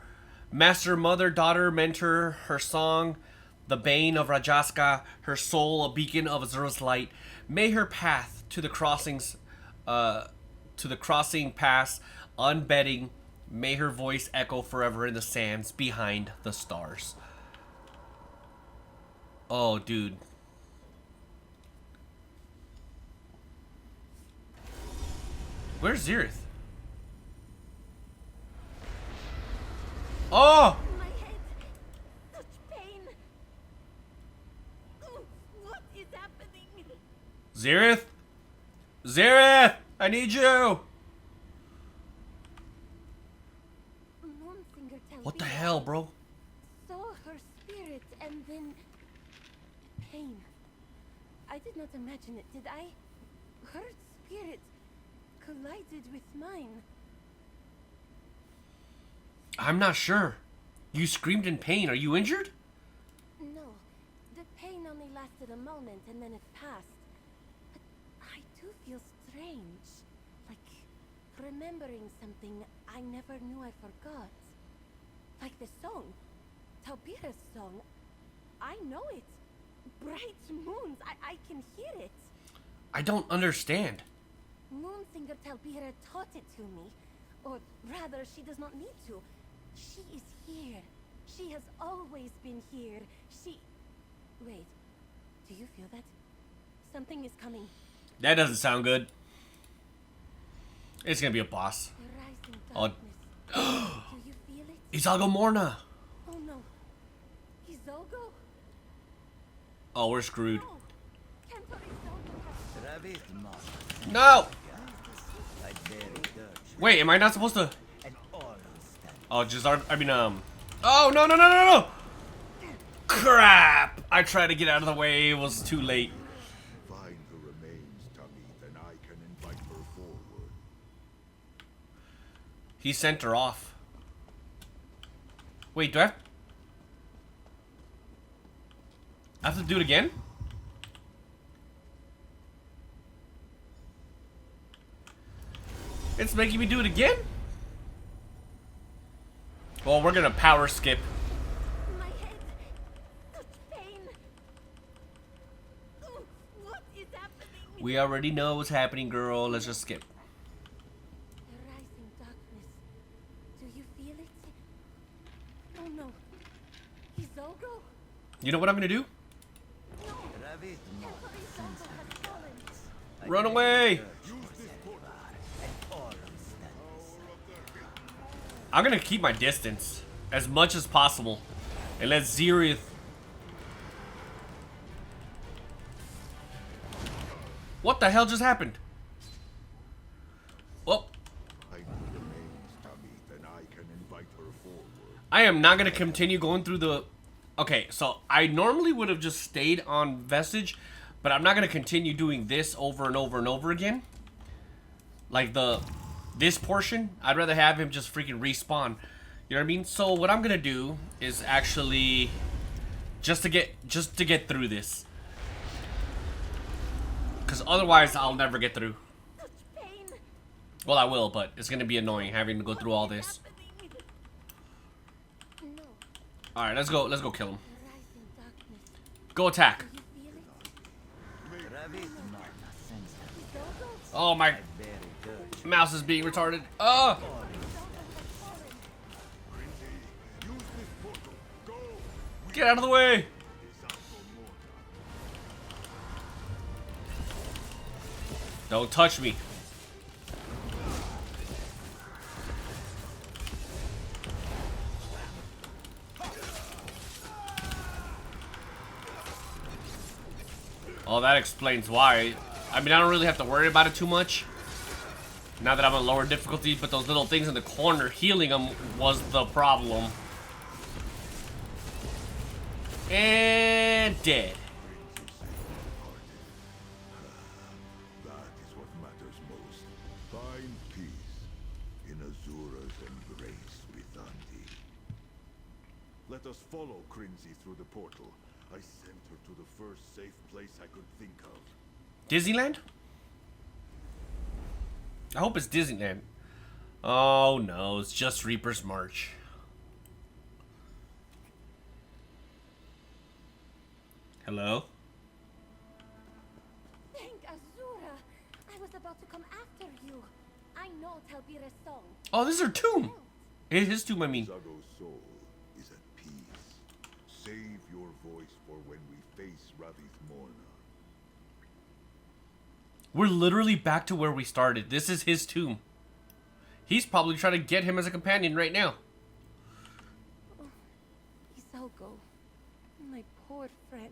Master, mother, daughter, mentor, her song, the bane of Rajaska, her soul, a beacon of Zerith light. May her path to the crossings, pass unbending. May her voice echo forever in the sands behind the stars. Oh, dude. Where's Zerith? Oh! My head. Such pain. Oh, what is happening? Zerith? Zerith! I need you! Moonsinger What the Talbira hell, bro? saw her spirit and then pain. I did not imagine it, did I? Her spirit collided with mine. I'm not sure. You screamed in pain. Are you injured? No, the pain only lasted a moment and then it passed. But I do feel strange. Like remembering something I never knew I forgot. Like the song. Talbira's song. I know it. Bright moons. I can hear it. I don't understand. Moonsinger Talbira taught it to me. Or rather, she does not need to. She is here. She has always been here. She... Wait. Do you feel that? Something is coming. That doesn't sound good. It's gonna be a boss. Rising Oh. darkness. Do you feel it? Izalgo Morna. Oh no. Izalgo? Oh, we're screwed. No. Cantor Izalgo has... No! Wait, am I not supposed to... Oh, just Oh, no, no, no, no, no! Crap! I tried to get out of the way. It was too late. Find her remains, Tamith, and I can invite her forward. He sent her off. Wait, do I have to do it again? It's making me do it again? Well, we're gonna power skip. My head. Such pain. Oh, what is happening? We already know what's happening, girl. Let's just skip. Rising darkness. Do you feel it? Oh no. Izalgo? You know what I'm gonna do? No. Cantor Izalgo has fallen. Run away! I'm gonna keep my distance as much as possible and let Zerith... What the hell just happened? Well, Find her remains, Tamith, and I can invite her forward. I am not gonna continue going through the... Okay, so I normally would have just stayed on Vestige, but I'm not gonna continue doing this over and over and over again. Like this portion, I'd rather have him just freaking respawn. You know what I mean? So what I'm gonna do is actually just to get through this, because otherwise I'll never get through. Such pain. Well, I will, but it's gonna be annoying having to go through all this. No. All right, let's go kill him. Rising darkness. Go attack. Do you feel it? Izalgo? Oh, my mouse is being retarded. Oh! Get out of the way! Don't touch me. Oh, that explains why. I mean, I don't really have to worry about it too much. Now that I'm on lower difficulty, but those little things in the corner healing them was the problem. And dead. That is what matters most. Find peace in Azura's embrace with Andi. Let us follow Crinzy through the portal. I sent her to the first safe place I could think of. Disneyland? I hope it's Disneyland. Oh no, it's just Reaper's March. Hello? Thank Azura! I was about to come after you. I know Talbira's song. Oh, this is her tomb. His tomb, I mean. Zago's soul is at peace. Save your voice for when we face Ravith Morna. We're literally back to where we started. This is his tomb. He's probably trying to get him as a companion right now. Oh, Izalgo, my poor friend.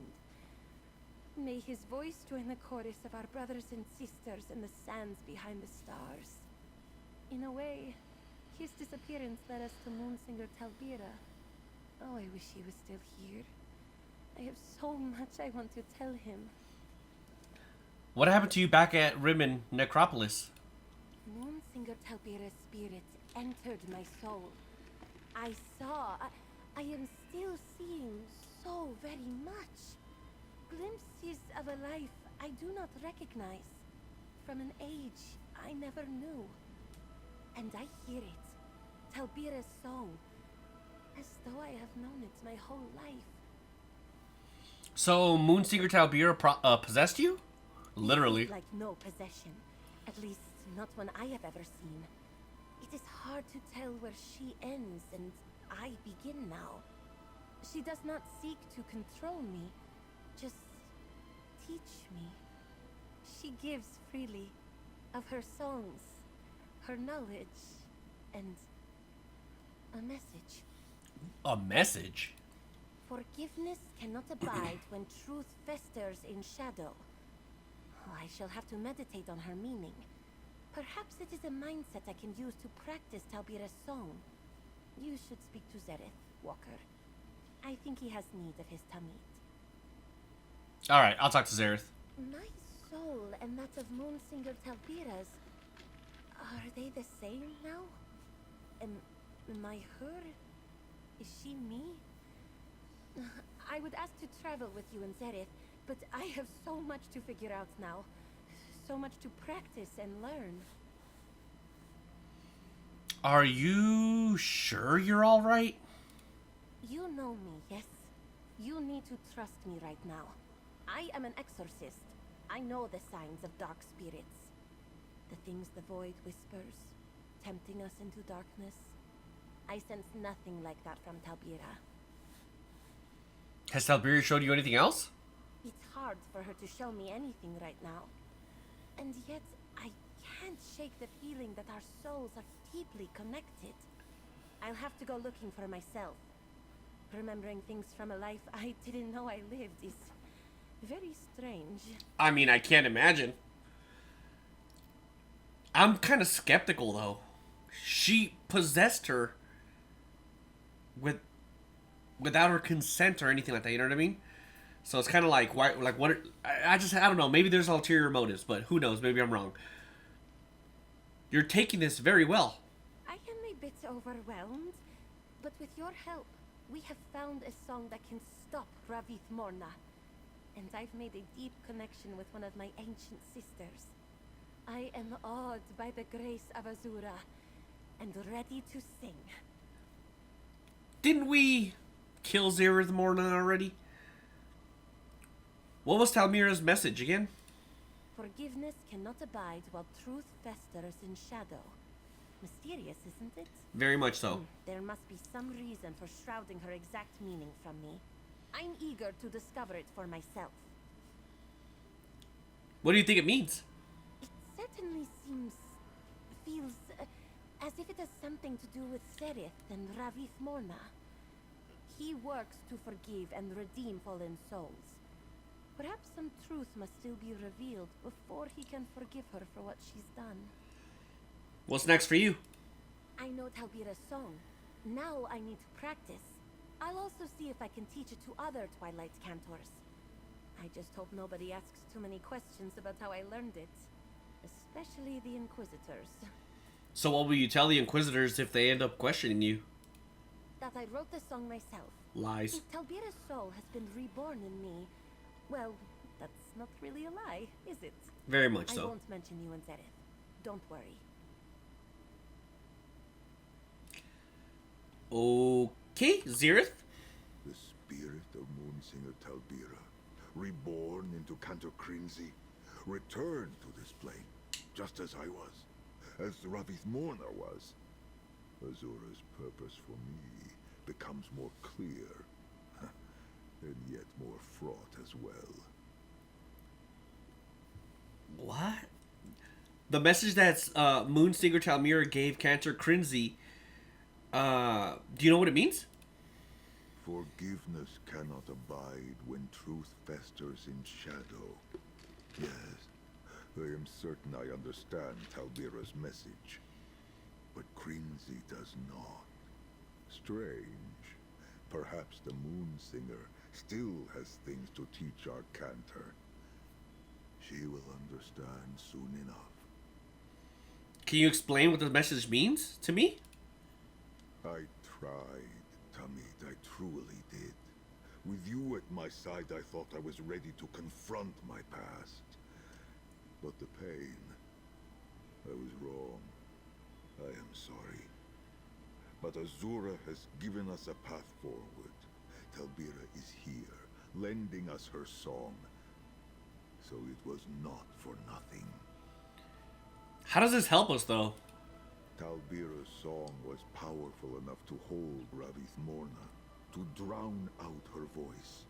May his voice join the chorus of our brothers and sisters in the sands behind the stars. In a way, his disappearance led us to Moonsinger Talbira. Oh, I wish he was still here. I have so much I want to tell him. What happened to you back at Rimmon Necropolis? Moonsinger Talbira's spirit entered my soul. I saw, I am still seeing so very much. Glimpses of a life I do not recognize. From an age I never knew. And I hear it. Talbira's song. As though I have known it my whole life. So, Moonsinger Talbira possessed you? Literally. Like no possession. At least not one I have ever seen. It is hard to tell where she ends and I begin now. She does not seek to control me. Just teach me. She gives freely of her songs, her knowledge, and a message. A message? Forgiveness cannot abide when truth festers in shadow. Oh, I shall have to meditate on her meaning. Perhaps it is a mindset I can use to practice Talbira's song. You should speak to Zerith, Walker. I think he has need of his tamid. Alright, I'll talk to Zerith. My soul and that of Moonsinger Talbira's, are they the same now? Am I her? Is she me? I would ask to travel with you and Zerith, but I have so much to figure out now. So much to practice and learn. Are you sure you're alright? You know me, yes? You need to trust me right now. I am an exorcist. I know the signs of dark spirits. The things the void whispers, tempting us into darkness. I sense nothing like that from Talbira. Has Talbira showed you anything else? It's hard for her to show me anything right now. And yet, I can't shake the feeling that our souls are deeply connected. I'll have to go looking for myself. Remembering things from a life I didn't know I lived is very strange. I mean, I can't imagine. I'm kind of skeptical, though. She possessed her without her consent or anything like that, you know what I mean? So it's kind of like, why, like, what? I don't know. Maybe there's ulterior motives, but who knows? Maybe I'm wrong. You're taking this very well. I am a bit overwhelmed, but with your help, we have found a song that can stop Ravith Morna. And I've made a deep connection with one of my ancient sisters. I am awed by the grace of Azura, and ready to sing. Didn't we kill Zerith Morna already? What was Talmira's message again? Forgiveness cannot abide while truth festers in shadow. Mysterious, isn't it? Very much so. There must be some reason for shrouding her exact meaning from me. I'm eager to discover it for myself. What do you think it means? It certainly feels as if it has something to do with Zerith and Ravith Morna. He works to forgive and redeem fallen souls. Perhaps some truth must still be revealed before he can forgive her for what she's done. What's next for you? I know Talbira's song. Now I need to practice. I'll also see if I can teach it to other Twilight cantors. I just hope nobody asks too many questions about how I learned it. Especially the Inquisitors. So what will you tell the Inquisitors if they end up questioning you? That I wrote the song myself. Lies. If Talbira's soul has been reborn in me, well, that's not really a lie, is it? Very much so. I won't mention you and Zerith. Don't worry. Okay, Zerith? The spirit of Moonsinger Talbira, reborn into Cantor Crinzy, returned to this plane, just as I was, as Ravith Morna was. Azura's purpose for me becomes more clear, and yet more fraught as well. What? The message that Moonsinger Talmira gave Cantor Crinzy, do you know what it means? Forgiveness cannot abide when truth festers in shadow. Yes, I am certain I understand Talbira's message. But Crinzy does not. Strange. Perhaps the Moonsinger still has things to teach our Cantor. She will understand soon enough. Can you explain what the message means to me? I tried, Tamid, I truly did. With you at my side, I thought I was ready to confront my past. But the pain... I was wrong. I am sorry. But Azura has given us a path forward. Talbira is here, lending us her song. So it was not for nothing. How does this help us, though? Talbira's song was powerful enough to hold Ravith Morna, to drown out her voice.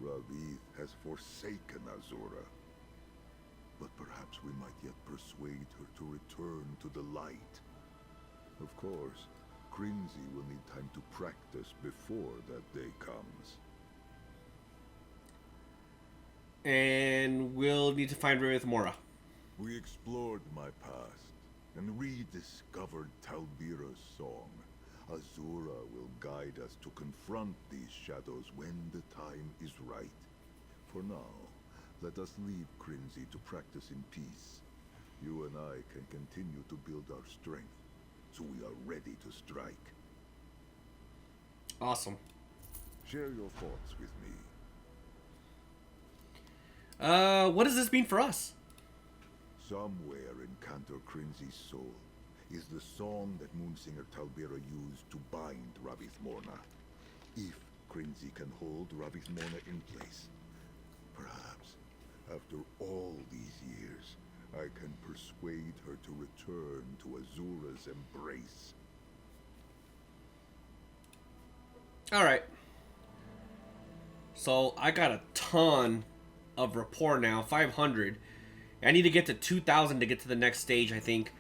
Ravith has forsaken Azura. But perhaps we might yet persuade her to return to the light. Of course, Crinzy will need time to practice before that day comes. And we'll need to find Ravith Mora. We explored my past and rediscovered Talbira's song. Azura will guide us to confront these shadows when the time is right. For now, let us leave Crinzy to practice in peace. You and I can continue to build our strength, so we are ready to strike. Awesome. Share your thoughts with me. What does this mean for us? Somewhere in Cantor Crinzy's soul is the song that Moonsinger Talbira used to bind Ravith Morna. If Crinzy can hold Ravith Morna in place, perhaps, after all these years, I can persuade her to return to Azura's embrace. Alright. So, I got a ton of rapport now, 500. I need to get to 2,000 to get to the next stage, I think.